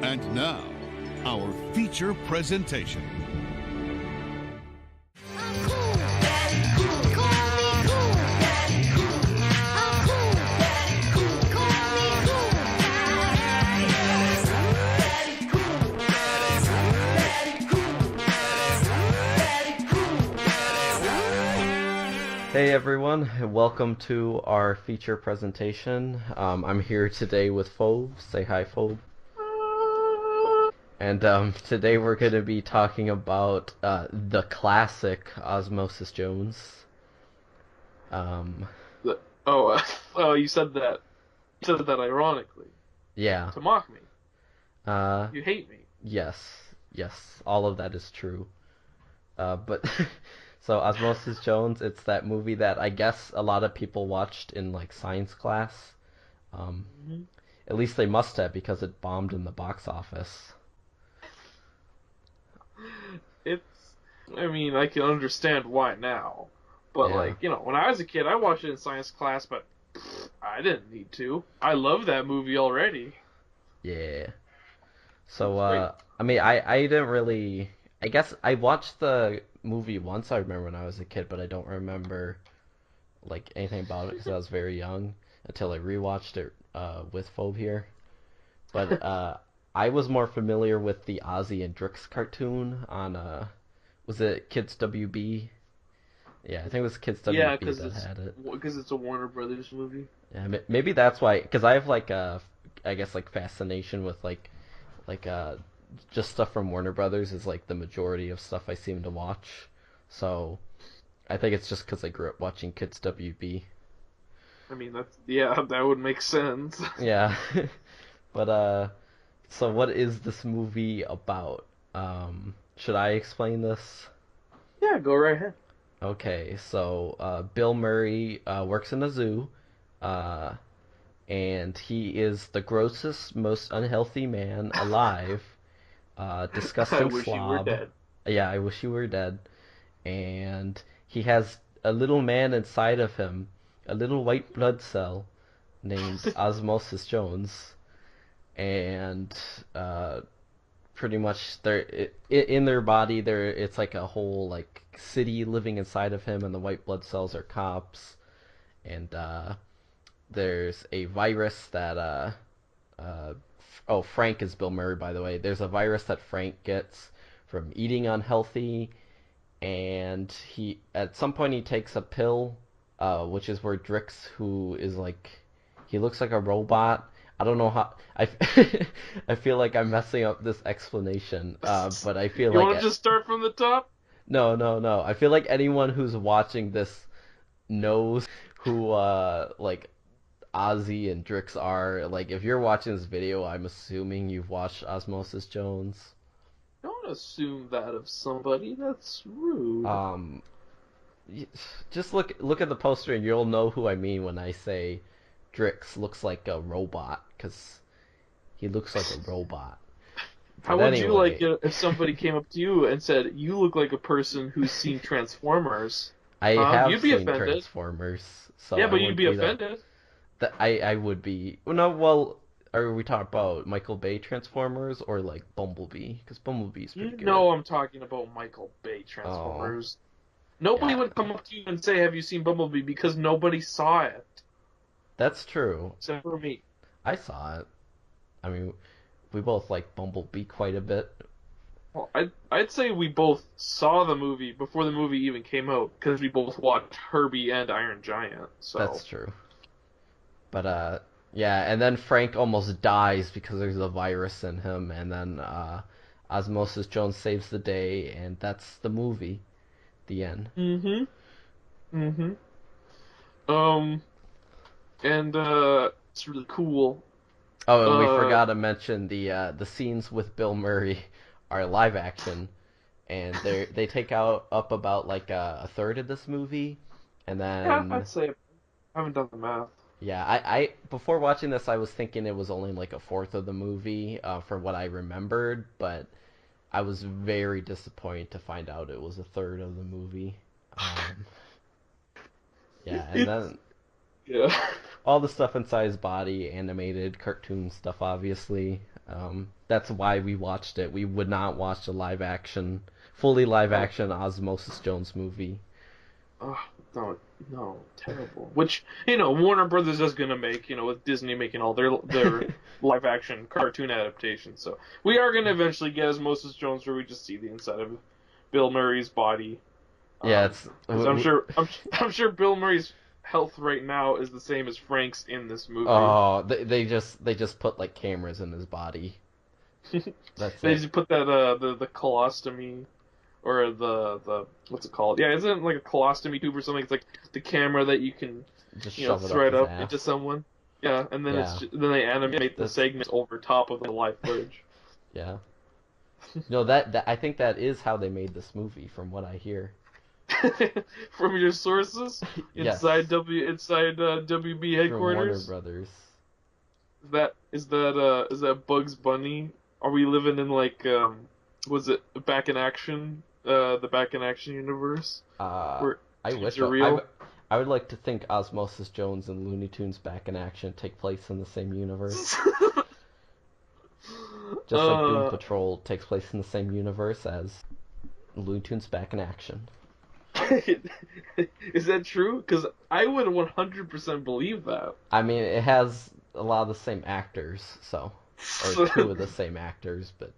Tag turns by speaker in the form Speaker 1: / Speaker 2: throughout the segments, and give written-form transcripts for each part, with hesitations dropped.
Speaker 1: And now, our feature presentation.
Speaker 2: Hey everyone, welcome to our feature presentation. I'm here today with Phob. Say hi, Phob. And today we're going to be talking about the classic Osmosis Jones.
Speaker 3: Oh, you said that. You said that ironically.
Speaker 2: Yeah.
Speaker 3: To mock me.
Speaker 2: Uh,
Speaker 3: You hate me.
Speaker 2: yes, all of that is true. But so Osmosis Jones, it's that movie that I guess a lot of people watched in like science class. At least they must have because it bombed in the box office.
Speaker 3: I can understand why now. But,
Speaker 2: Yeah.
Speaker 3: when I was a kid, I watched it in science class, but I didn't need to. I love that movie already.
Speaker 2: Yeah.
Speaker 3: It
Speaker 2: So,
Speaker 3: was great.
Speaker 2: I didn't really. I guess I watched the movie once. I remember when I was a kid, but I don't remember like anything about it because I was very young until I rewatched it with Phobe here. But I was more familiar with the Ozzy and Drix cartoon on was it Kids WB? Yeah, I think it was Kids
Speaker 3: Yeah,
Speaker 2: WB that had it.
Speaker 3: because it's a Warner Brothers movie.
Speaker 2: Yeah, maybe that's why. Because I have like I guess like fascination with like just stuff from Warner Brothers is like the majority of stuff I seem to watch. So I think it's just because I grew up watching Kids WB.
Speaker 3: That would make sense.
Speaker 2: Yeah, but so what is this movie about? Should I explain this?
Speaker 3: Yeah, go right ahead.
Speaker 2: Okay, so Bill Murray works in a zoo, uh, and he is the grossest, most unhealthy man alive.
Speaker 3: I
Speaker 2: Disgusting
Speaker 3: wish you were
Speaker 2: slob.
Speaker 3: dead.
Speaker 2: Yeah, I wish you were dead. And he has a little man inside of him, a little white blood cell named Osmosis Jones, and pretty much in their body, it's like a whole like city living inside of him, and the white blood cells are cops, and there's a virus that uh, oh, Frank is Bill Murray, by the way. There's a virus that Frank gets from eating unhealthy, and he at some point he takes a pill, which is where Drix, who is like, he looks like a robot. I don't know how I, I feel like I'm messing up this explanation, but I feel
Speaker 3: You
Speaker 2: like
Speaker 3: want to just start from the top?
Speaker 2: no. I feel like anyone who's watching this knows who like Ozzy and Drix are. Like, if you're watching this video, I'm assuming you've watched Osmosis Jones.
Speaker 3: Don't assume that of somebody. That's rude.
Speaker 2: Um, just look at the poster and you'll know who I mean when I say Drix looks like a robot, because he looks like a robot.
Speaker 3: How
Speaker 2: But
Speaker 3: would you like
Speaker 2: anyway,
Speaker 3: it if somebody came up to you and said, "You look like a person who's seen Transformers"?
Speaker 2: I
Speaker 3: Huh?
Speaker 2: have
Speaker 3: You'd be
Speaker 2: seen
Speaker 3: offended.
Speaker 2: Transformers, so
Speaker 3: Yeah,
Speaker 2: I
Speaker 3: but you'd
Speaker 2: wouldn't
Speaker 3: be
Speaker 2: be that.
Speaker 3: offended.
Speaker 2: I would be. No, well, are we talking about Michael Bay Transformers or like Bumblebee? Because Bumblebee's pretty
Speaker 3: You
Speaker 2: good.
Speaker 3: know I'm talking about Michael Bay
Speaker 2: Oh,
Speaker 3: Transformers. Nobody
Speaker 2: yeah,
Speaker 3: would come up to you and say, "Have you seen Bumblebee?" because nobody saw it,
Speaker 2: that's true.
Speaker 3: except for me.
Speaker 2: I saw it. I mean, we both like Bumblebee quite a bit.
Speaker 3: Well, I'd say we both saw the movie before the movie even came out because we both watched Herbie and Iron Giant. So
Speaker 2: That's true. But yeah, and then Frank almost dies because there's a virus in him, and then Osmosis Jones saves the day, and that's the movie. The end.
Speaker 3: mm-hmm. Mm-hmm. Um, and it's really cool.
Speaker 2: Oh, and we
Speaker 3: Uh,
Speaker 2: forgot to mention the scenes with Bill Murray are live action, and they take out up about like a third of this movie, and
Speaker 3: yeah,
Speaker 2: then
Speaker 3: I'd say I haven't done the math.
Speaker 2: yeah, I before watching this I was thinking it was only like a fourth of the movie for what I remembered, but I was very disappointed to find out it was a third of the movie. Yeah, and
Speaker 3: It's
Speaker 2: then
Speaker 3: yeah.
Speaker 2: all the stuff inside his body, animated cartoon stuff, obviously. That's why we watched it. We would not watch the fully live action Osmosis Jones movie.
Speaker 3: Oh, no, no, terrible. Which, Warner Brothers is gonna make, with Disney making all their live action cartoon adaptations. So we are gonna eventually get Osmosis Jones, where we just see the inside of Bill Murray's body.
Speaker 2: Yeah, it's.
Speaker 3: 'Cause I'm sure Bill Murray's health right now is the same as Frank's in this movie.
Speaker 2: Oh, they just put like cameras in his body. That's
Speaker 3: They
Speaker 2: it.
Speaker 3: just put that the colostomy, or the what's it called? Yeah, isn't it like a colostomy tube or something? It's like the camera that you can
Speaker 2: Just shove it
Speaker 3: thread
Speaker 2: up
Speaker 3: up
Speaker 2: his ass.
Speaker 3: into someone. Yeah, and then
Speaker 2: Yeah.
Speaker 3: then they animate the
Speaker 2: That's-
Speaker 3: segments over top of the live footage.
Speaker 2: Yeah. No, that I think that is how they made this movie, from what I hear.
Speaker 3: From your sources
Speaker 2: Yes.
Speaker 3: inside WB
Speaker 2: From Warner
Speaker 3: headquarters.
Speaker 2: Brothers.
Speaker 3: Is that Bugs Bunny? Are we living in was it Back in Action? The Back in Action universe? Where
Speaker 2: I
Speaker 3: kids
Speaker 2: wish
Speaker 3: are real?
Speaker 2: I would like to think Osmosis Jones and Looney Tunes Back in Action take place in the same universe. Just like Doom Patrol takes place in the same universe as Looney Tunes Back in Action.
Speaker 3: Is that true? Because I would 100% believe that.
Speaker 2: I mean, it has a lot of the same actors, or two of the same actors, but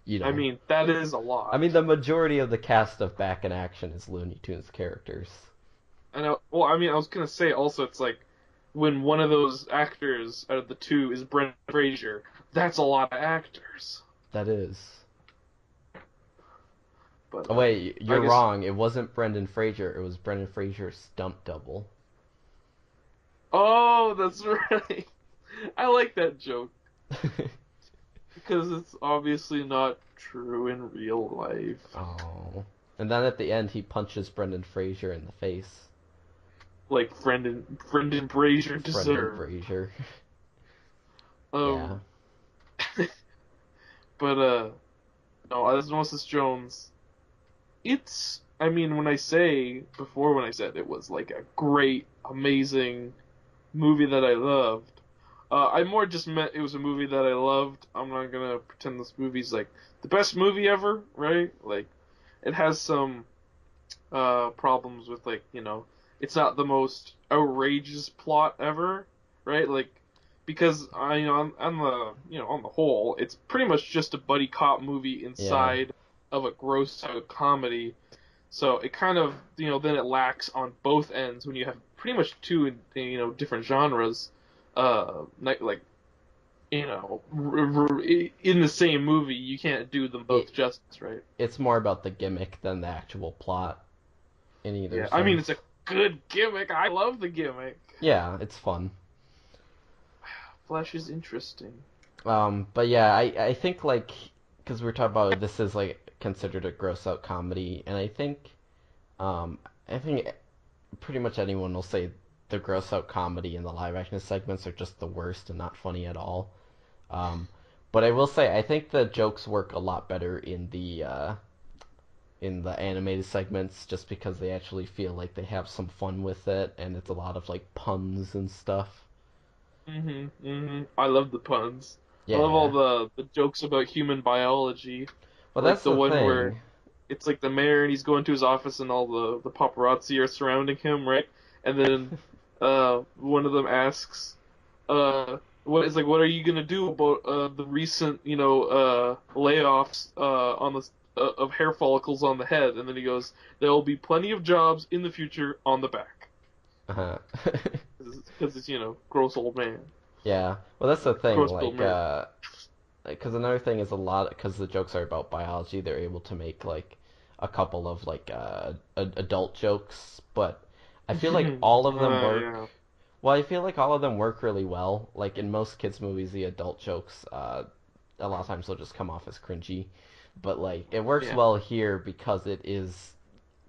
Speaker 3: I mean, that is a lot.
Speaker 2: I mean, the majority of the cast of Back in Action is Looney Tunes characters.
Speaker 3: I was gonna say also, it's like when one of those actors out of the two is Brendan Fraser, that's a lot of actors.
Speaker 2: That is.
Speaker 3: But,
Speaker 2: Oh wait,
Speaker 3: I
Speaker 2: you're
Speaker 3: guess-
Speaker 2: wrong. It wasn't Brendan Fraser. It was Brendan Fraser's stunt double.
Speaker 3: Oh, that's right. I like that joke because it's obviously not true in real life.
Speaker 2: Oh. And then at the end, he punches Brendan Fraser in the face.
Speaker 3: Like Brendan Fraser
Speaker 2: Brendan
Speaker 3: deserved.
Speaker 2: Fraser.
Speaker 3: Yeah.
Speaker 2: Yeah.
Speaker 3: But no, Osmosis Jones. I mean, when I said it was like a great, amazing movie that I loved, I more just meant it was a movie that I loved. I'm not gonna pretend this movie's like the best movie ever, right? Like, it has some problems with it's not the most outrageous plot ever, right? Like, because on the whole, it's pretty much just a buddy cop movie inside of a gross out comedy. So it kind of then it lacks on both ends when you have pretty much two different genres, like in the same movie. You can't do them both justice, right?
Speaker 2: It's more about the gimmick than the actual plot in either
Speaker 3: Yeah,
Speaker 2: sense.
Speaker 3: I mean, it's a good gimmick. I love the gimmick.
Speaker 2: Yeah, it's fun.
Speaker 3: Flash is interesting.
Speaker 2: But yeah, I think because we're talking about this is considered a gross out comedy, and I think pretty much anyone will say the gross out comedy and the live action segments are just the worst and not funny at all. But I will say I think the jokes work a lot better in the animated segments, just because they actually feel like they have some fun with it, and it's a lot of puns and stuff.
Speaker 3: I love the puns.
Speaker 2: Yeah.
Speaker 3: I love all the jokes about human biology.
Speaker 2: Well,
Speaker 3: Like
Speaker 2: that's
Speaker 3: the one
Speaker 2: thing.
Speaker 3: where it's like the mayor and he's going to his office and all the paparazzi are surrounding him, right? And then one of them asks, what are you gonna do about the recent layoffs of hair follicles on the head? And then he goes, there will be plenty of jobs in the future on the back.
Speaker 2: Uh-huh.
Speaker 3: Because it's gross old man.
Speaker 2: Yeah. Well, that's the thing.
Speaker 3: Gross Bill Murray.
Speaker 2: Because another thing is because the jokes are about biology, they're able to make a couple of adult jokes, but I feel like all of them work.
Speaker 3: Yeah.
Speaker 2: Well, I feel like all of them work really well. Like in most kids' movies, the adult jokes, a lot of times they'll just come off as cringy, but it works well here because it is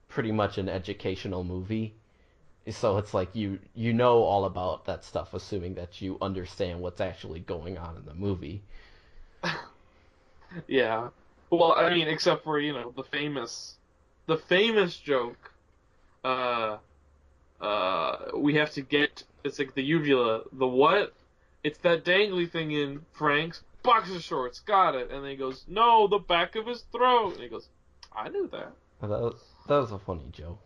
Speaker 2: pretty much an educational movie. So it's you know all about that stuff, assuming that you understand what's actually going on in the movie.
Speaker 3: Yeah. Well, I mean, except for the famous joke. We have to get It's like the uvula. The what? It's that dangly thing in Frank's boxer shorts. Got it. And then he goes, no, the back of his throat. And he goes, I knew that.
Speaker 2: That was a funny joke.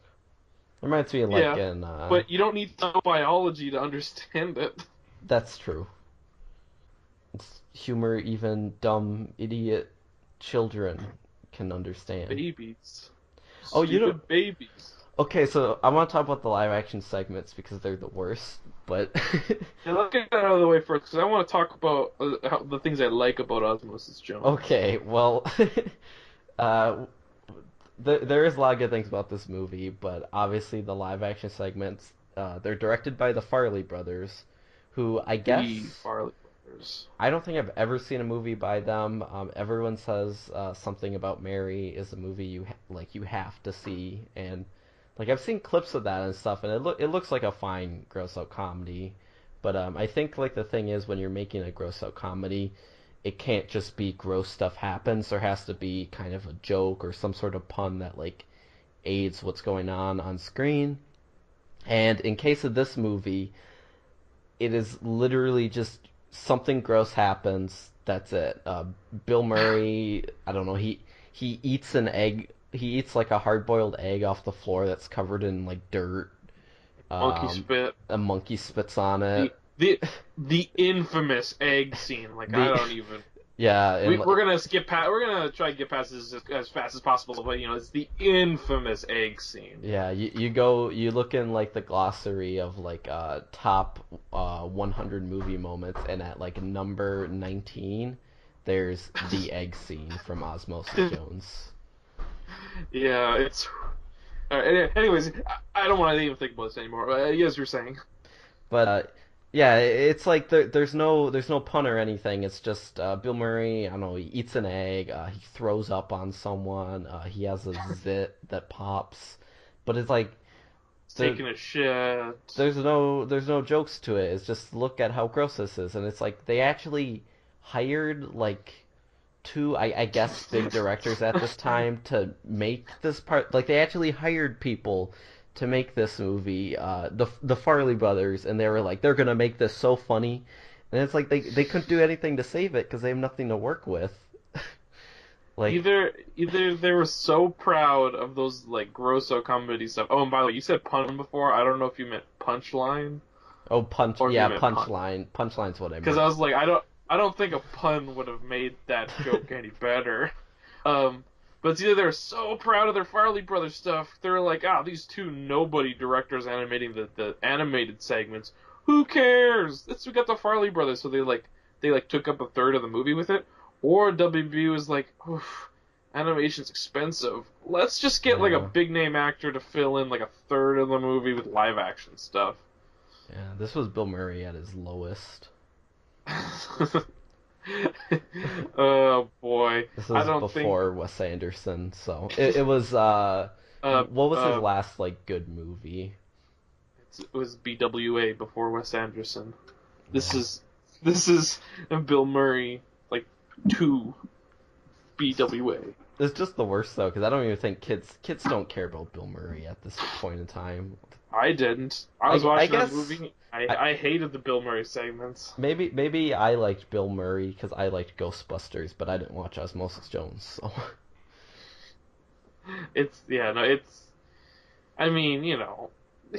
Speaker 2: Reminds me of like
Speaker 3: Yeah,
Speaker 2: in
Speaker 3: but you don't need to know biology to understand it.
Speaker 2: that's true. It's humor even dumb idiot children can understand.
Speaker 3: Babies.
Speaker 2: Oh, you know.
Speaker 3: Stupid babies.
Speaker 2: Okay, so I want to talk about the live action segments because they're the worst. But
Speaker 3: Yeah, let's get that out of the way first, because I want to talk about the things I like about Osmosis Jones.
Speaker 2: okay, well, uh, there is a lot of good things about this movie, but obviously the live action segments, they're directed by the Farley brothers, who I guess
Speaker 3: The Farley brothers.
Speaker 2: I don't think I've ever seen a movie by them. Everyone says something about Mary is a movie you have to see, and like I've seen clips of that and stuff, and it looks like a fine gross out comedy. But I think like the thing is when you're making a gross out comedy, it can't just be gross stuff happens. There has to be kind of a joke or some sort of pun that like aids what's going on screen. And in case of this movie, it is literally just something gross happens. That's it. Bill Murray, I don't know. He eats an egg. He eats like a hard boiled egg off the floor that's covered in like dirt.
Speaker 3: Monkey
Speaker 2: Um,
Speaker 3: spit.
Speaker 2: a monkey spits on
Speaker 3: The
Speaker 2: it.
Speaker 3: the the infamous egg scene. Like I
Speaker 2: The
Speaker 3: don't even.
Speaker 2: yeah, and
Speaker 3: We're gonna skip past. We're gonna try to get past this as fast as possible. But it's the infamous egg scene.
Speaker 2: yeah, you look in like the glossary of like top 100 movie moments, and at like number 19, there's the egg scene from Osmosis Jones.
Speaker 3: Yeah, it's. Anyways, I don't want to even think about this anymore. Yes, you're saying.
Speaker 2: But yeah, it's like there's no pun or anything. It's just Bill Murray. I don't know. He eats an egg. He throws up on someone. He has a zit that pops. But it's like
Speaker 3: It's
Speaker 2: there,
Speaker 3: taking a shit.
Speaker 2: there's no jokes to it. It's just look at how gross this is, and it's like they actually hired like two I guess big directors at this time to make this part. Like they actually hired people to make this movie, the Farley brothers, and they were like they're gonna make this so funny, and it's like they couldn't do anything to save it because they have nothing to work with. Like
Speaker 3: Either they were so proud of those like grosso comedy stuff. Oh, and by the way, you said pun before. I don't know if you meant punchline
Speaker 2: oh punch
Speaker 3: or if you
Speaker 2: yeah
Speaker 3: meant pun.
Speaker 2: punchline's what I
Speaker 3: Because
Speaker 2: meant.
Speaker 3: I was like, I don't think a pun would have made that joke any better. But it's either they're so proud of their Farley Brothers stuff, they're like, these two nobody directors animating the animated segments. Who cares? We got the Farley Brothers, so they took up a third of the movie with it. Or WB was like, oof, animation's expensive. Let's just get like a
Speaker 2: Yeah.
Speaker 3: big name actor to fill in like a third of the movie with live action stuff.
Speaker 2: Yeah, this was Bill Murray at his lowest.
Speaker 3: Oh boy,
Speaker 2: This
Speaker 3: I
Speaker 2: was
Speaker 3: don't think.
Speaker 2: before Wes Anderson, so it was
Speaker 3: Uh,
Speaker 2: what was his
Speaker 3: uh,
Speaker 2: last like good movie?
Speaker 3: it was BWA before Wes Anderson. This
Speaker 2: Yeah.
Speaker 3: is Bill Murray like two BWA.
Speaker 2: It's just the worst though, because I don't even think kids don't care about Bill Murray at this point in time.
Speaker 3: I didn't. I was
Speaker 2: I
Speaker 3: watching that
Speaker 2: guess
Speaker 3: movie.
Speaker 2: I,
Speaker 3: I hated the Bill Murray segments.
Speaker 2: maybe I liked Bill Murray because I liked Ghostbusters, but I didn't watch Osmosis Jones. So
Speaker 3: It's yeah no it's. I mean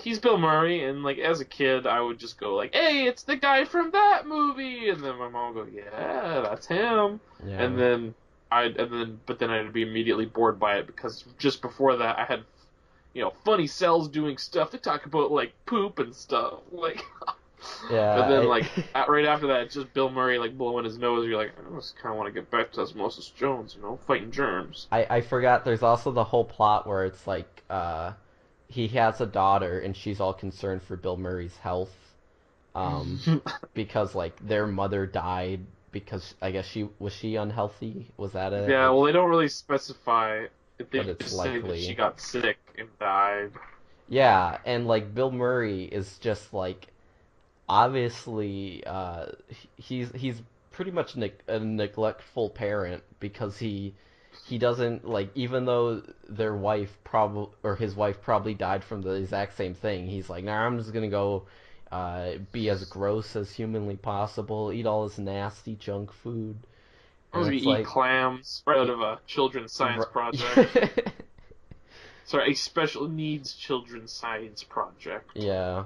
Speaker 3: he's Bill Murray, and like as a kid I would just go like, hey, it's the guy from that movie, and then my mom would go, yeah, that's him, and
Speaker 2: yeah,
Speaker 3: then but then I'd be immediately bored by it because just before that I had funny cells doing stuff. They talk about like poop and stuff, like. But then
Speaker 2: yeah.
Speaker 3: like right after that, it's just Bill Murray like blowing his nose. You're like, I just kind of want to get back to Osmosis Jones, fighting germs.
Speaker 2: I forgot. There's also the whole plot where it's like he has a daughter and she's all concerned for Bill Murray's health, um, because like their mother died because I guess she unhealthy? Was that it?
Speaker 3: Yeah,
Speaker 2: Like,
Speaker 3: well, they don't really specify. They
Speaker 2: but it's
Speaker 3: just say that
Speaker 2: likely.
Speaker 3: she got sick and died.
Speaker 2: Yeah, and like Bill Murray is just like obviously he's pretty much a neglectful parent because he doesn't like even though their wife probably or his wife probably died from the exact same thing. He's like, nah, I'm just gonna go be as gross as humanly possible, eat all this nasty junk food,
Speaker 3: I was
Speaker 2: and
Speaker 3: gonna
Speaker 2: it's
Speaker 3: eat
Speaker 2: like,
Speaker 3: clams right out of a children's science project. Sorry, a special needs children's science project.
Speaker 2: yeah.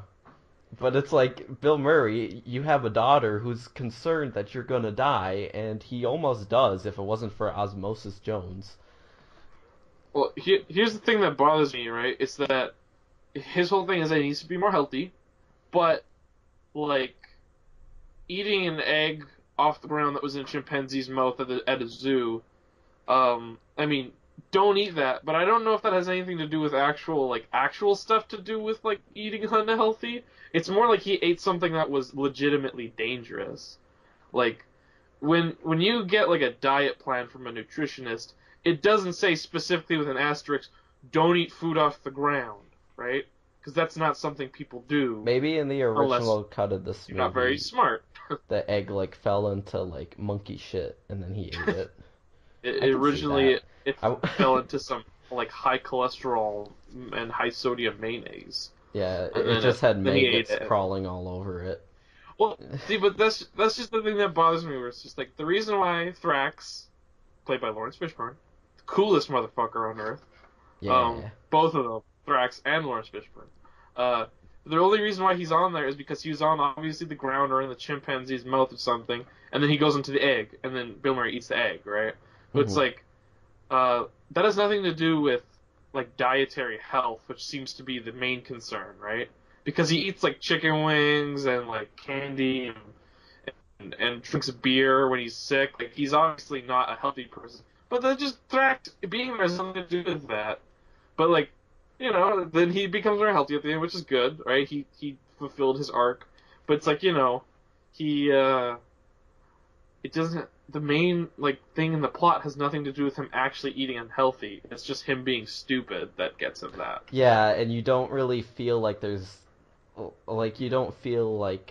Speaker 2: But it's like, Bill Murray, you have a daughter who's concerned that you're gonna die, and he almost does if it wasn't for Osmosis Jones.
Speaker 3: Well, here's the thing that bothers me, right? It's that his whole thing is that he needs to be more healthy, but like eating an egg off the ground that was in a chimpanzee's mouth at a zoo. I mean, don't eat that, but I don't know if that has anything to do with actual stuff to do with like eating unhealthy. It's more like he ate something that was legitimately dangerous. Like when you get like a diet plan from a nutritionist, it doesn't say specifically with an asterisk, don't eat food off the ground, right? Because that's not something people do
Speaker 2: Maybe in the
Speaker 3: unless
Speaker 2: original cut of this
Speaker 3: you're not very
Speaker 2: movie,
Speaker 3: smart.
Speaker 2: the egg like fell into like monkey shit, and then he ate it. I
Speaker 3: It
Speaker 2: can see
Speaker 3: originally
Speaker 2: that.
Speaker 3: it
Speaker 2: I...
Speaker 3: fell into some like high cholesterol and high sodium mayonnaise,
Speaker 2: yeah,
Speaker 3: and
Speaker 2: it just had
Speaker 3: then he ate
Speaker 2: maggots
Speaker 3: it.
Speaker 2: crawling all over it.
Speaker 3: Well, see, but that's just the thing that bothers me. Where it's just like the reason why Thrax, played by Lawrence Fishburne, the coolest motherfucker on earth,
Speaker 2: Yeah.
Speaker 3: both of them, Thrax and Lawrence Fishburne, the only reason why he's on there is because he was on obviously the ground or in the chimpanzee's mouth or something, and then he goes into the egg, and then Bill Murray eats the egg, right? But it's
Speaker 2: Mhm.
Speaker 3: like that has nothing to do with like dietary health, which seems to be the main concern, right? Because he eats like chicken wings and like candy and drinks beer when he's sick. Like he's obviously not a healthy person. But that just fact being there has something to do with that. But like, then he becomes very healthy at the end, which is good, right? He fulfilled his arc. But it's like, he it doesn't the main like thing in the plot has nothing to do with him actually eating unhealthy. It's just him being stupid that gets him that.
Speaker 2: Yeah, and you don't really feel like there's like you don't feel like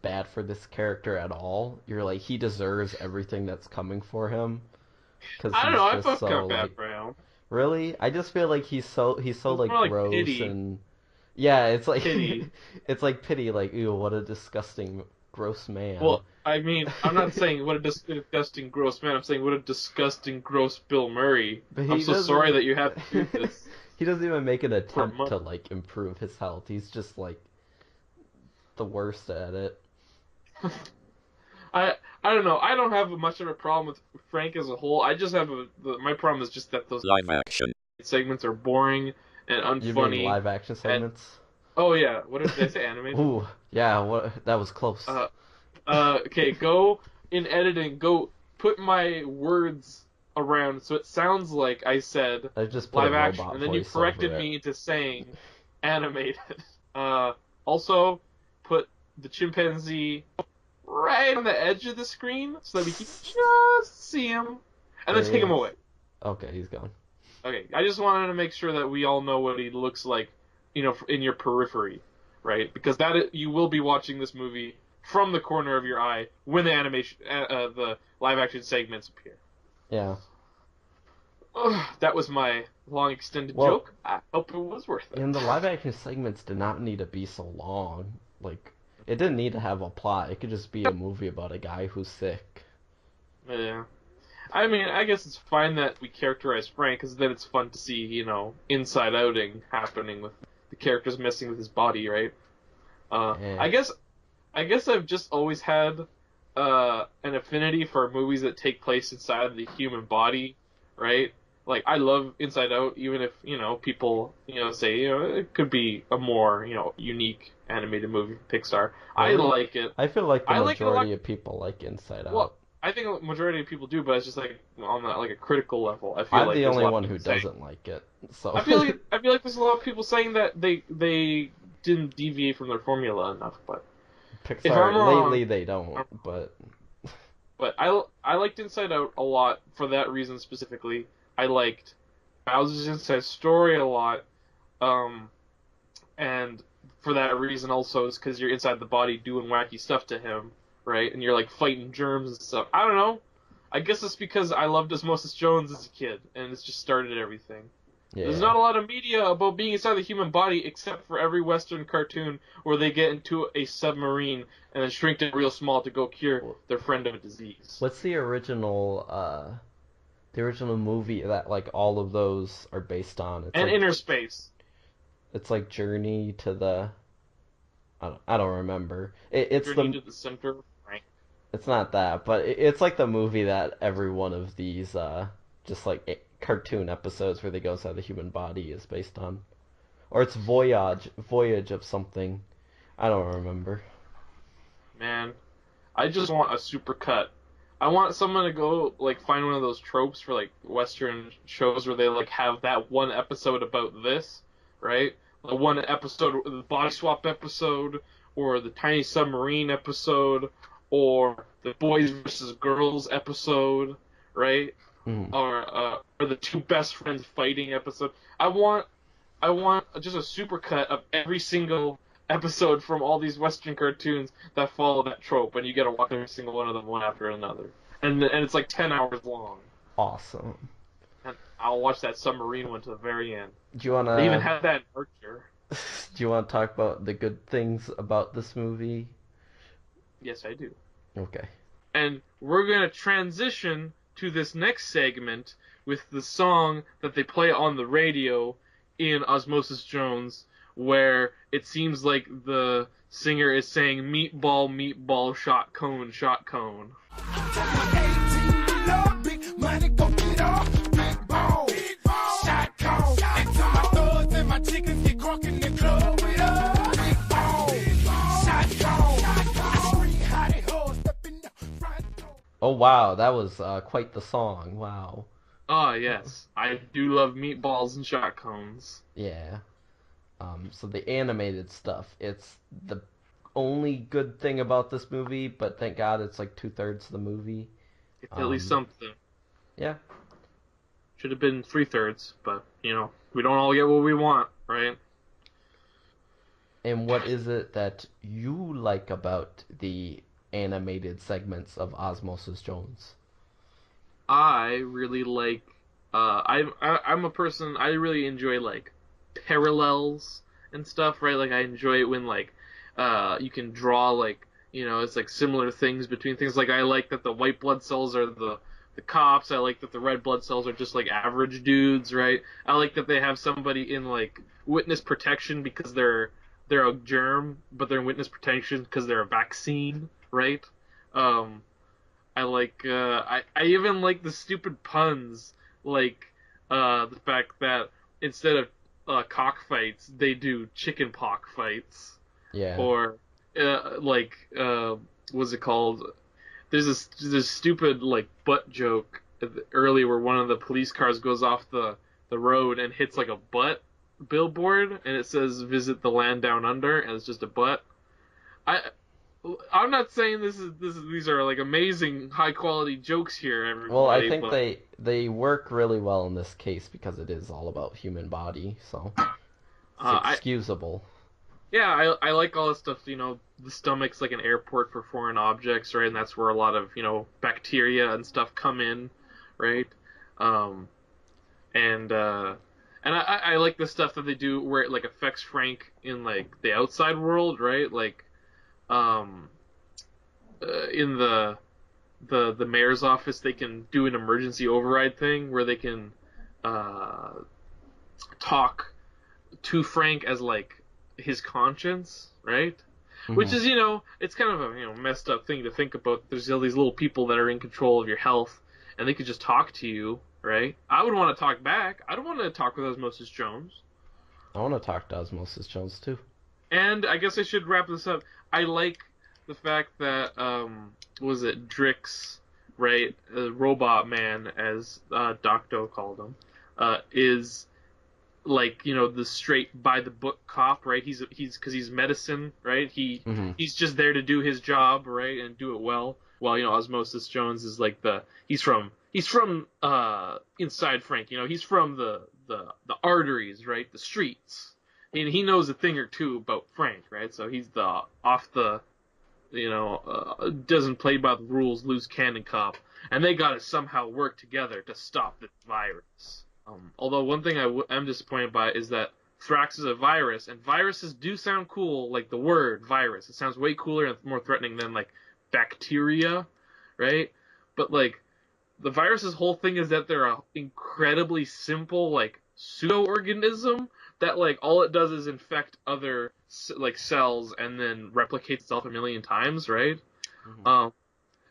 Speaker 2: bad for this character at all. You're like he deserves everything that's coming for him because
Speaker 3: I don't
Speaker 2: he's
Speaker 3: know. I
Speaker 2: just
Speaker 3: felt kind
Speaker 2: so
Speaker 3: of bad
Speaker 2: like
Speaker 3: for him.
Speaker 2: really. I just feel like he's so
Speaker 3: It was
Speaker 2: like
Speaker 3: more like
Speaker 2: gross
Speaker 3: pity.
Speaker 2: and yeah, it's like
Speaker 3: Pity.
Speaker 2: it's like pity like ew, what a disgusting gross man.
Speaker 3: Well, I mean, I'm not saying what a disgusting, gross man. I'm saying what a disgusting, gross Bill Murray.
Speaker 2: But
Speaker 3: I'm
Speaker 2: he
Speaker 3: so sorry
Speaker 2: doesn't
Speaker 3: that you have to do this
Speaker 2: he doesn't even make an
Speaker 3: for
Speaker 2: attempt to
Speaker 3: money.
Speaker 2: like improve his health. He's just like the worst at it.
Speaker 3: I don't know. I don't have much of a problem with Frank as a whole. I just have my problem is just that those
Speaker 4: Live action.
Speaker 3: segments are boring and
Speaker 2: You mean
Speaker 3: unfunny.
Speaker 2: live action
Speaker 3: And
Speaker 2: segments?
Speaker 3: oh yeah, did I say animated?
Speaker 2: Ooh, yeah, what that was close.
Speaker 3: Uh, okay, go in editing. Go put my words around so it sounds like I said
Speaker 2: I just put a
Speaker 3: live action,
Speaker 2: robot
Speaker 3: and then you
Speaker 2: voice
Speaker 3: corrected
Speaker 2: over it.
Speaker 3: me into saying animated. Also put the chimpanzee right on the edge of the screen so that we can just see him, and then
Speaker 2: There he
Speaker 3: take him
Speaker 2: is.
Speaker 3: away.
Speaker 2: Okay, he's gone.
Speaker 3: Okay, I just wanted to make sure that we all know what he looks like, in your periphery, right? Because you will be watching this movie from the corner of your eye when the live action segments appear.
Speaker 2: Yeah.
Speaker 3: Ugh, that was my long extended
Speaker 2: Well,
Speaker 3: joke. I hope it was worth it.
Speaker 2: and the live action segments did not need to be so long. Like, it didn't need to have a plot. It could just be a movie about a guy who's sick.
Speaker 3: Yeah. I mean, I guess it's fine that we characterize Frank, because then it's fun to see, inside outing happening with the characters messing with his body, right?
Speaker 2: Eh.
Speaker 3: I guess I've just always had an affinity for movies that take place inside the human body, right? Like I love Inside Out, even if people say it could be a more unique animated movie from Pixar. I
Speaker 2: Really?
Speaker 3: like it.
Speaker 2: I feel like the
Speaker 3: I like it a lot.
Speaker 2: majority of people like Inside
Speaker 3: Well,
Speaker 2: Out.
Speaker 3: I think a majority of people do, but it's just like on like a critical level. I feel
Speaker 2: I'm
Speaker 3: like
Speaker 2: the
Speaker 3: there's a
Speaker 2: only
Speaker 3: lot of
Speaker 2: one who
Speaker 3: people saying.
Speaker 2: doesn't like it. So
Speaker 3: I feel like there's a lot of people saying that they didn't deviate from their formula enough, but if I'm
Speaker 2: Pixar
Speaker 3: wrong,
Speaker 2: lately they don't, but
Speaker 3: but I liked Inside Out a lot for that reason specifically. I liked Bowser's Inside Story a lot, and for that reason also is because you're inside the body doing wacky stuff to him, right? And you're like fighting germs and stuff. I don't know. I guess it's because I loved Osmosis Jones as a kid, and it's just started everything. There's
Speaker 2: Yeah.
Speaker 3: not a lot of media about being inside the human body except for every Western cartoon where they get into a submarine and then shrink it real small to go cure their friend of a disease.
Speaker 2: What's the original movie that like all of those are based on?
Speaker 3: And inner space.
Speaker 2: It's like Journey to the I don't remember. It's
Speaker 3: Journey
Speaker 2: the
Speaker 3: to the center. Right.
Speaker 2: it's not that, but it's like the movie that every one of these just like cartoon episodes where they go inside the human body is based on, or it's Voyage of something. I don't remember.
Speaker 3: Man, I just want a super cut. I want someone to go like find one of those tropes for like Western shows where they like have that one episode about this, right? The one episode, the body swap episode, or the tiny submarine episode, or the boys versus girls episode, right?
Speaker 2: Mm.
Speaker 3: Or the two best friends fighting episode. I want just a supercut of every single episode from all these Western cartoons that follow that trope, and you get to watch every single one of them one after another. And it's like 10 hours long.
Speaker 2: Awesome.
Speaker 3: And I'll watch that submarine one to the very end.
Speaker 2: Do you
Speaker 3: They even
Speaker 2: wanna
Speaker 3: have that in Archer.
Speaker 2: do you want to talk about the good things about this movie?
Speaker 3: Yes, I do.
Speaker 2: Okay.
Speaker 3: And we're going to transition to this next segment with the song that they play on the radio in Osmosis Jones, where it seems like the singer is saying meatball, meatball, shot cone, shot cone.
Speaker 2: Oh wow, that was quite the song. Wow.
Speaker 3: Ah, yes. I do love meatballs and shot cones.
Speaker 2: Yeah. So the animated stuff, it's the only good thing about this movie, but thank God it's like 2/3 of the movie.
Speaker 3: It's at least something.
Speaker 2: Yeah.
Speaker 3: Should have been 3/3, but, we don't all get what we want, right?
Speaker 2: And what is it that you like about the animated segments of Osmosis Jones?
Speaker 3: I really like, I'm a person, I really enjoy, like, parallels and stuff, right? Like, I enjoy it when, like, you can draw, like, it's like similar things between things. Like, I like that the white blood cells are the cops. I like that the red blood cells are just like average dudes, right? I like that they have somebody in like witness protection because they're a germ, but they're in witness protection because they're a vaccine, right? I like I even like the stupid puns, like the fact that instead of cockfights, they do chicken pock fights.
Speaker 2: Yeah.
Speaker 3: Or what's it called? There's this stupid like butt joke early where one of the police cars goes off the road and hits like a butt billboard and it says "Visit the land down under" and it's just a butt. I'm not saying these are like amazing high quality jokes here, everybody.
Speaker 2: Well, I think they work really well in this case because it is all about human body, so it's excusable.
Speaker 3: Yeah, I like all this stuff, the stomach's like an airport for foreign objects, right? And that's where a lot of, bacteria and stuff come in, right? And I like the stuff that they do where it like affects Frank in like the outside world, right? Like in the mayor's office they can do an emergency override thing where they can talk to Frank as like his conscience, right? Mm-hmm. Which is, it's kind of a messed up thing to think about. There's all these little people that are in control of your health, and they could just talk to you, right? I would want to talk back. I don't want to talk with Osmosis Jones.
Speaker 2: I want to talk to Osmosis Jones too.
Speaker 3: And I guess I should wrap this up. I like the fact that was it Drix, right? Robot Man, as Docto called him, is like the straight by the book cop, right? He's because he's medicine, right? He's just there to do his job, right, and do it well. While Osmosis Jones is like he's from inside Frank, he's from the arteries, right, the streets, and he knows a thing or two about Frank, right? So he's the doesn't play by the rules, loose cannon cop, and they got to somehow work together to stop this virus. Although one thing I'm disappointed by is that Thrax is a virus, and viruses do sound cool, like the word virus. It sounds way cooler and more threatening than like bacteria, right? But like the virus's whole thing is that they're a incredibly simple like pseudo-organism that like all it does is infect other like cells and then replicates itself a million times, right?
Speaker 2: Mhm.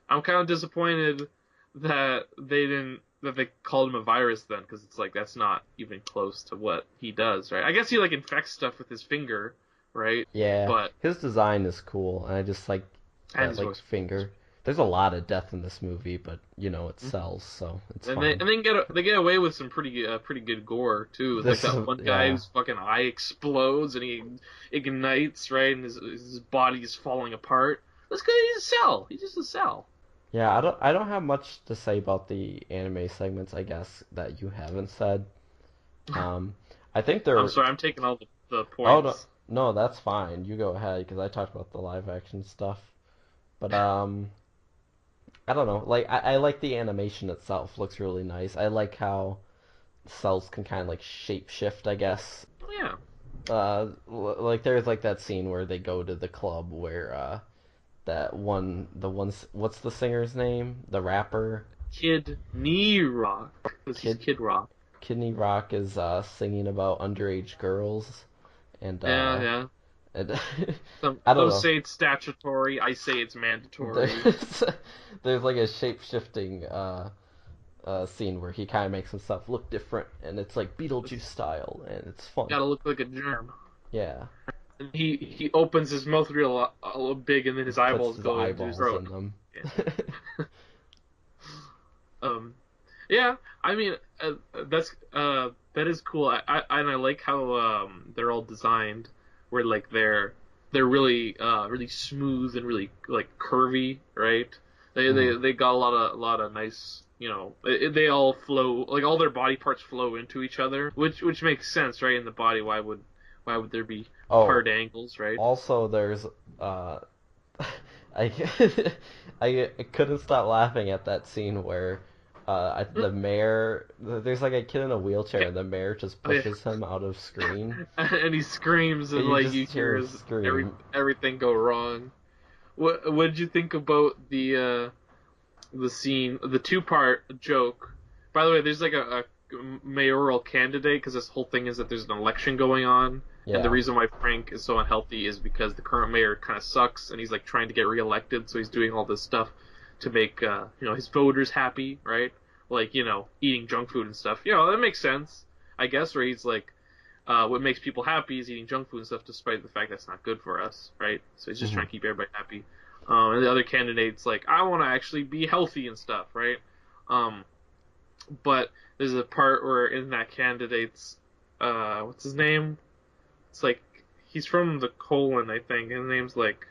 Speaker 3: I'm kind of disappointed that they called him a virus then, because it's like that's not even close to what he does, right? I guess he like infects stuff with his finger, right?
Speaker 2: Yeah,
Speaker 3: But
Speaker 2: his design is cool, and I just like
Speaker 3: and
Speaker 2: that
Speaker 3: his
Speaker 2: like
Speaker 3: voice,
Speaker 2: finger. There's a lot of death in this movie, but it
Speaker 3: mm-hmm.
Speaker 2: sells, so it's
Speaker 3: And
Speaker 2: fine.
Speaker 3: they get away with some pretty good gore too. With like
Speaker 2: This is
Speaker 3: that one guy
Speaker 2: yeah,
Speaker 3: whose fucking eye explodes and he ignites, right, and his body is falling apart. This guy, he's a cell. He's just a cell.
Speaker 2: yeah. I don't have much to say about the anime segments, I guess, that you haven't said. Um, I think
Speaker 3: I'm
Speaker 2: they're.
Speaker 3: sorry, I'm taking all the
Speaker 2: Oh no,
Speaker 3: points.
Speaker 2: no, that's fine. You go ahead because I talked about the live action stuff. But I don't know. Like I like the animation itself. Looks really nice. I like how cells can kind of like shape shift, I guess.
Speaker 3: Yeah,
Speaker 2: Like there's like that scene where they go to the club where what's the singer's name? The rapper
Speaker 3: Kid Knee Rock. This is
Speaker 2: Kid
Speaker 3: Kid Rock.
Speaker 2: Kidney Rock is singing about underage girls and
Speaker 3: Yeah, yeah.
Speaker 2: and I don't
Speaker 3: Some
Speaker 2: know.
Speaker 3: say it's statutory. I say it's mandatory.
Speaker 2: There's there's like a shape shifting scene where he kind of makes himself look different, and it's like Beetlejuice style, and it's fun.
Speaker 3: Gotta look like a germ.
Speaker 2: Yeah,
Speaker 3: And he opens his mouth real big, and then his
Speaker 2: puts
Speaker 3: eyeballs
Speaker 2: his
Speaker 3: go into his
Speaker 2: eyeballs
Speaker 3: throat.
Speaker 2: in them.
Speaker 3: Yeah. Yeah. I mean, that is cool. I like how they're all designed, where like they're really really smooth and really like curvy, right?
Speaker 2: Mhm.
Speaker 3: They got a lot of nice, they all flow, like all their body parts flow into each other, which makes sense, right? In the body, why would there be
Speaker 2: Oh,
Speaker 3: hard angles, right?
Speaker 2: also there's uh, I I couldn't stop laughing at that scene where the mayor there's like a kid in a wheelchair
Speaker 3: Yeah,
Speaker 2: and the mayor just
Speaker 3: oh, yeah.
Speaker 2: pushes him out of screen.
Speaker 3: And he screams and
Speaker 2: You
Speaker 3: like
Speaker 2: just
Speaker 3: you
Speaker 2: hear
Speaker 3: hear
Speaker 2: him scream.
Speaker 3: everything go wrong. What did you think about the scene, the two-part joke? By the way, there's like a mayoral candidate, because this whole thing is that there's an election going on, and the
Speaker 2: Yeah.
Speaker 3: reason why Frank is so unhealthy is because the current mayor kind of sucks, and he's like trying to get reelected, so he's doing all this stuff to make his voters happy, right? Like eating junk food and stuff. That makes sense, I guess. Where he's like, what makes people happy is eating junk food and stuff, despite the fact that's not good for us, right? So he's just
Speaker 2: Mhm.
Speaker 3: trying to keep everybody happy. And the other candidate's like, I want to actually be healthy and stuff, right? Um, but there's a part where in that candidate's, what's his name? It's like he's from the colon, I think. His name's like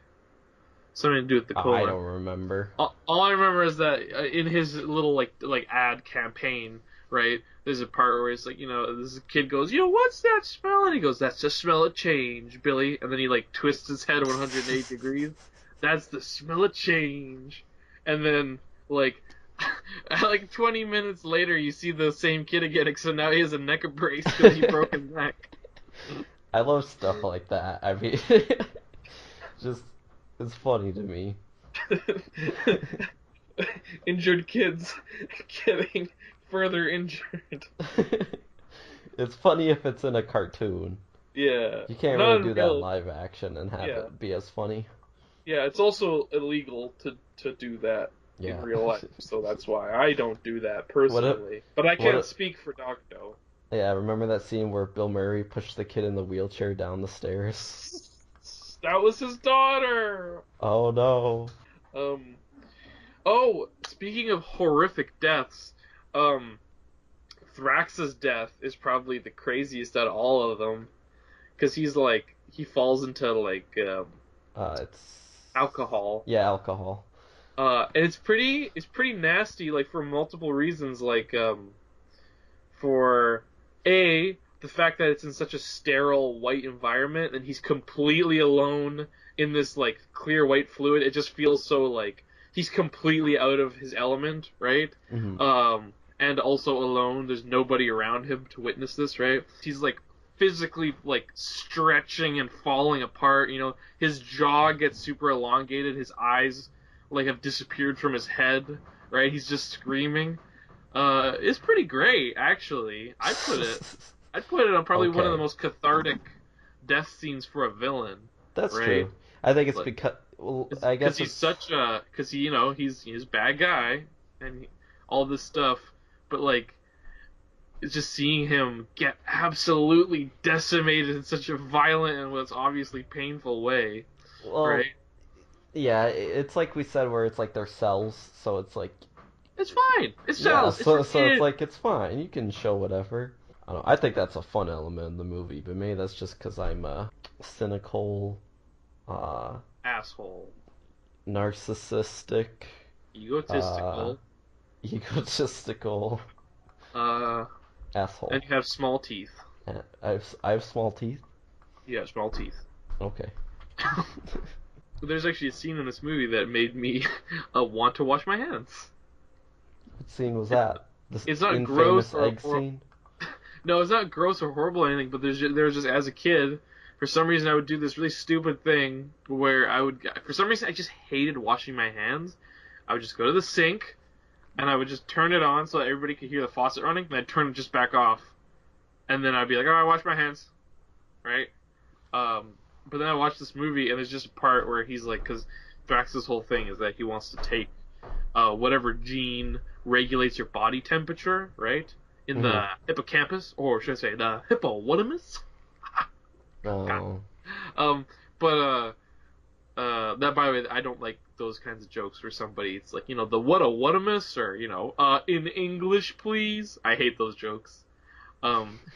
Speaker 3: something to do with the
Speaker 2: I
Speaker 3: colon.
Speaker 2: don't remember.
Speaker 3: All I remember is that in his little like ad campaign, right? There's a part where it's like, this kid goes, what's that smell? And he goes, that's the smell of change, Billy. And then he like twists his head 180 degrees. That's the smell of change. And then like like 20 minutes later, you see the same kid again, except now he has a neck brace because he broke his neck.
Speaker 2: I love stuff like that. I mean, just it's funny to me.
Speaker 3: Injured kids getting further injured.
Speaker 2: It's funny if it's in a cartoon.
Speaker 3: Yeah,
Speaker 2: You can't
Speaker 3: not
Speaker 2: really
Speaker 3: in
Speaker 2: do that in
Speaker 3: real.
Speaker 2: live action and have
Speaker 3: Yeah,
Speaker 2: it be as funny.
Speaker 3: yeah. It's also illegal to do that in
Speaker 2: Yeah.
Speaker 3: real life, so that's why I don't do that
Speaker 2: What if,
Speaker 3: personally. But I
Speaker 2: what
Speaker 3: can't
Speaker 2: if,
Speaker 3: speak for Docto.
Speaker 2: yeah, remember that scene where Bill Murray pushed the kid in the wheelchair down the stairs?
Speaker 3: That was his daughter.
Speaker 2: Oh no.
Speaker 3: Um. Oh, speaking of horrific deaths, um, Thrax's death is probably the craziest out of all of them, because he falls into like
Speaker 2: It's
Speaker 3: alcohol.
Speaker 2: yeah, alcohol.
Speaker 3: And it's pretty nasty, like for multiple reasons, like for the fact that it's in such a sterile white environment and he's completely alone in this like clear white fluid. It just feels so like he's completely out of his element, right?
Speaker 2: Hmm.
Speaker 3: and also alone. There's nobody around him to witness this, right? He's like physically like stretching and falling apart. You know, his jaw gets super elongated. His eyes like have disappeared from his head. Right? He's just screaming. It's pretty great, actually. I'd put it on probably one of the
Speaker 2: Okay,
Speaker 3: most cathartic death scenes for a villain.
Speaker 2: that's
Speaker 3: Right?
Speaker 2: true. I think it's
Speaker 3: Like,
Speaker 2: because, well, I
Speaker 3: because
Speaker 2: guess
Speaker 3: he's
Speaker 2: it's
Speaker 3: such a, because he, you know, he's a bad guy and all this stuff, but like, it's just seeing him get absolutely decimated in such a violent and what's obviously painful way,
Speaker 2: well,
Speaker 3: right?
Speaker 2: yeah, it's like we said, where it's like they're cells, so it's like,
Speaker 3: It's fine. It's
Speaker 2: yeah,
Speaker 3: cells. It's for
Speaker 2: so it's
Speaker 3: kids.
Speaker 2: like it's fine. You can show whatever. I don't know. I think that's a fun element in the movie, but maybe that's just because I'm cynical, uh,
Speaker 3: Asshole.
Speaker 2: narcissistic, uh,
Speaker 3: Egotistical.
Speaker 2: egotistical
Speaker 3: Uh,
Speaker 2: asshole.
Speaker 3: and you have small teeth.
Speaker 2: I have small teeth.
Speaker 3: You have small teeth.
Speaker 2: Okay.
Speaker 3: There's actually a scene in this movie that made me want to wash my hands.
Speaker 2: What scene was
Speaker 3: It,
Speaker 2: that? This
Speaker 3: it's not gross
Speaker 2: infamous egg scene?
Speaker 3: no, it's not gross or horrible or anything. But there's just as a kid, for some reason I would do this really stupid thing where for some reason I just hated washing my hands. I would just go to the sink and I would just turn it on so that everybody could hear the faucet running, and I'd turn it just back off, and then I'd be like, "Oh, I wash my hands," right? Um, but then I watched this movie, and there's just a part where he's like, because Drax's whole thing is that he wants to take whatever gene regulates your body temperature, right? In
Speaker 2: Hmm.
Speaker 3: the hippocampus, or should I say the hippopotamus? God.
Speaker 2: Oh.
Speaker 3: Um, but that by the way, I don't like those kinds of jokes where somebody it's like, you know, the what a whatamus, or you know, in English, please. I hate those jokes.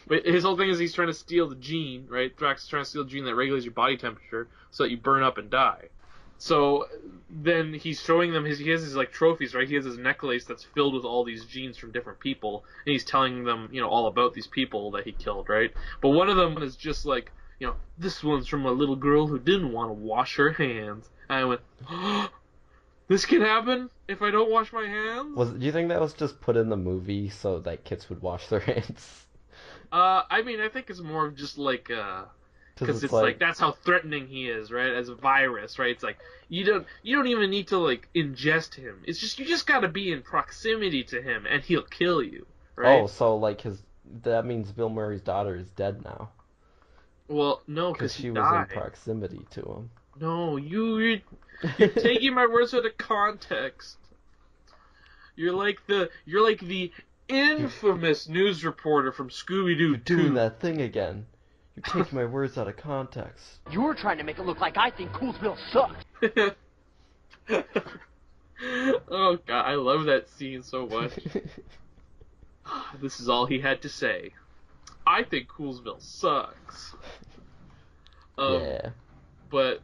Speaker 3: But his whole thing is he's trying to steal the gene, right? Drax is trying to steal the gene that regulates your body temperature so that you burn up and die. So then he's showing them he has his like trophies, right? He has his necklace that's filled with all these genes from different people, and he's telling them, you know, all about these people that he killed, right? But one of them is just like, you know, this one's from a little girl who didn't want to wash her hands. And I went, oh, this can happen if I don't wash my hands?
Speaker 2: Do you think that was just put in the movie so that kids would wash their hands?
Speaker 3: I mean, I think it's more of just like,
Speaker 2: Because
Speaker 3: because
Speaker 2: it's
Speaker 3: it's like
Speaker 2: like,
Speaker 3: that's how threatening he is, right? As a virus, right? It's like you don't even need to like ingest him. It's just you just gotta be in proximity to him, and he'll kill you,
Speaker 2: oh,
Speaker 3: right?
Speaker 2: so like that means Bill Murray's daughter is dead now.
Speaker 3: Well, no,
Speaker 2: Because
Speaker 3: because he
Speaker 2: she was in
Speaker 3: died.
Speaker 2: proximity to him.
Speaker 3: No, you're taking my words out of context. You're like the infamous news reporter from Scooby Doo
Speaker 2: You're doing
Speaker 3: 2.
Speaker 2: that thing again. You're taking my words out of context.
Speaker 4: You're trying to make it look like I think Coolsville sucks.
Speaker 3: Oh god, I love that scene so much. This is all he had to say. I think Coolsville sucks. Um,
Speaker 2: Yeah.
Speaker 3: but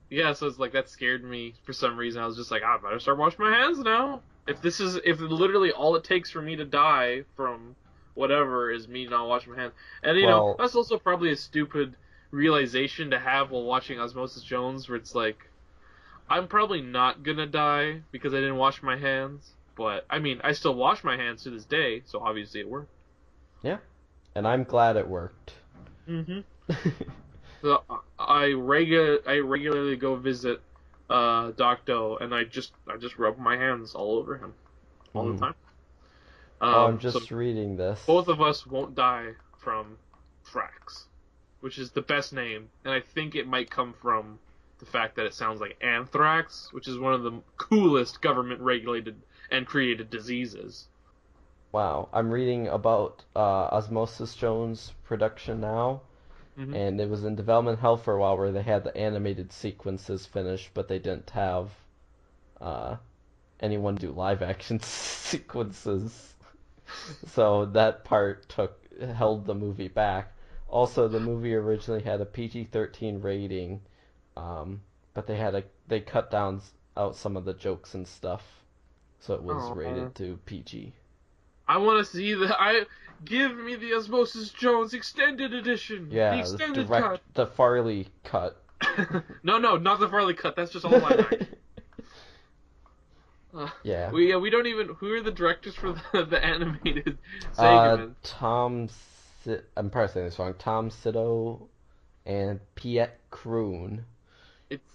Speaker 3: yeah, so it's like that scared me for some reason. I was just like, I better start washing my hands now. If literally all it takes for me to die from whatever is me not washing my hands, and you know
Speaker 2: Well,
Speaker 3: that's also probably a stupid realization to have while watching Osmosis Jones, where it's like I'm probably not gonna die because I didn't wash my hands. But I mean, I still wash my hands to this day, so obviously it worked.
Speaker 2: yeah. And I'm glad it worked.
Speaker 3: Mm-hmm. So I regularly go visit Docto, and I just rub my hands all over him all the
Speaker 2: Mhm.
Speaker 3: time.
Speaker 2: Oh, I'm
Speaker 3: So
Speaker 2: just reading this.
Speaker 3: both of us won't die from Thrax, which is the best name, and I think it might come from the fact that it sounds like anthrax, which is one of the coolest government regulated and created diseases.
Speaker 2: Wow, I'm reading about Osmosis Jones production now,
Speaker 3: Hmm.
Speaker 2: and it was in development hell for a while where they had the animated sequences finished, but they didn't have uh, anyone do live action sequences. So that part held the movie back. Also, the movie originally had a PG-13 rating, but they cut down out some of the jokes and stuff, so it was
Speaker 3: Oh,
Speaker 2: rated to PG.
Speaker 3: I want to see the give me the Osmosis Jones extended edition, the
Speaker 2: Yeah,
Speaker 3: extended cut.
Speaker 2: the Farley cut.
Speaker 3: No, not the Farley cut. That's just all live action.
Speaker 2: Yeah.
Speaker 3: We don't even. Who are the directors for the animated segment?
Speaker 2: I'm probably saying this wrong. Tom Sito and Piet Kroon.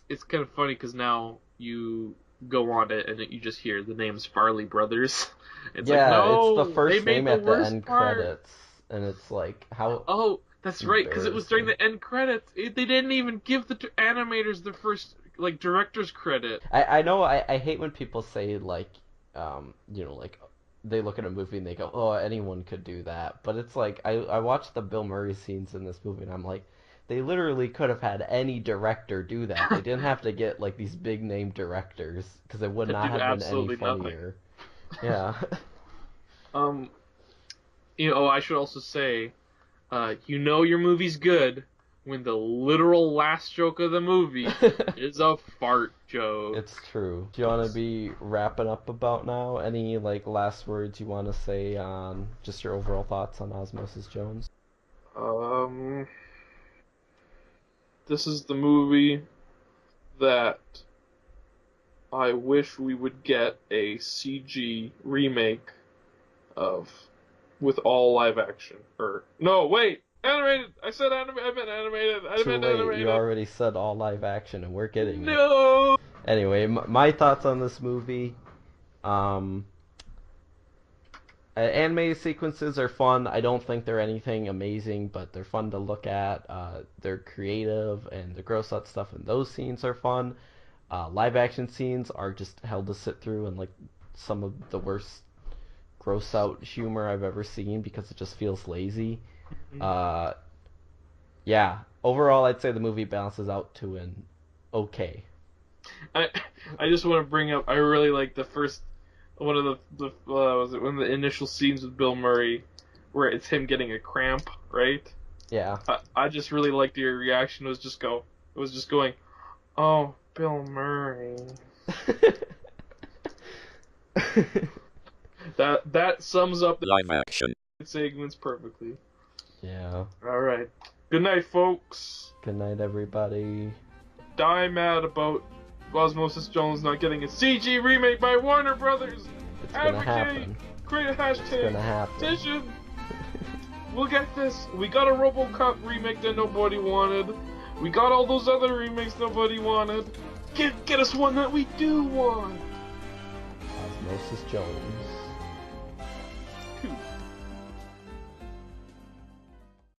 Speaker 3: It's kind of funny because now you go on it and you just hear the names Farley Brothers. It's like, no,
Speaker 2: it's the
Speaker 3: they
Speaker 2: first
Speaker 3: made
Speaker 2: name
Speaker 3: the
Speaker 2: at the
Speaker 3: worst
Speaker 2: end
Speaker 3: part.
Speaker 2: credits, and it's like how.
Speaker 3: Oh, that's right, because it was during
Speaker 2: embarrassing.
Speaker 3: the end credits. They didn't even give the animators the first like director's credit.
Speaker 2: I know I hate when people say like like they look at a movie and they go, oh, anyone could do that, but it's like I watched the Bill Murray scenes in this movie and I'm like, they literally could have had any director do that. They didn't have to get like these big name directors because it would
Speaker 3: That
Speaker 2: not
Speaker 3: do
Speaker 2: have been any
Speaker 3: absolutely nothing.
Speaker 2: funnier. Yeah.
Speaker 3: Um, I should also say, your movie's good when the literal last joke of the movie is a fart joke.
Speaker 2: It's true. Do you want to be wrapping up about now? Any like last words you want to say on just your overall thoughts on Osmosis Jones?
Speaker 3: This is the movie that I wish we would get a CG remake of with all live action. Or no, wait, animated. I said animated. I meant animated. I
Speaker 2: Too
Speaker 3: meant
Speaker 2: late.
Speaker 3: animated.
Speaker 2: You already said all live action, and we're getting it.
Speaker 3: No.
Speaker 2: Anyway, my thoughts on this movie. Animated sequences are fun. I don't think they're anything amazing, but they're fun to look at. They're creative, and the gross out stuff in those scenes are fun. Live action scenes are just hell to sit through, and like some of the worst gross out humor I've ever seen because it just feels lazy. Yeah, overall, I'd say the movie balances out to an okay.
Speaker 3: I just want to bring up. I really like the first one of the was it one of the initial scenes with Bill Murray, where it's him getting a cramp, right?
Speaker 2: Yeah.
Speaker 3: I just really liked your reaction. It was just going, oh, Bill Murray. That sums up the
Speaker 5: Live action
Speaker 3: segments perfectly.
Speaker 2: Yeah.
Speaker 3: All right. Good night, folks.
Speaker 2: Good night, everybody.
Speaker 3: Die mad about Osmosis Jones not getting a CG remake by Warner Brothers.
Speaker 2: It's gonna happen.
Speaker 3: Create a hashtag.
Speaker 2: It's gonna happen.
Speaker 3: Petition. We'll get this. We got a RoboCop remake that nobody wanted. We got all those other remakes nobody wanted. Get us one that we do want.
Speaker 2: Osmosis Jones.
Speaker 3: Cool.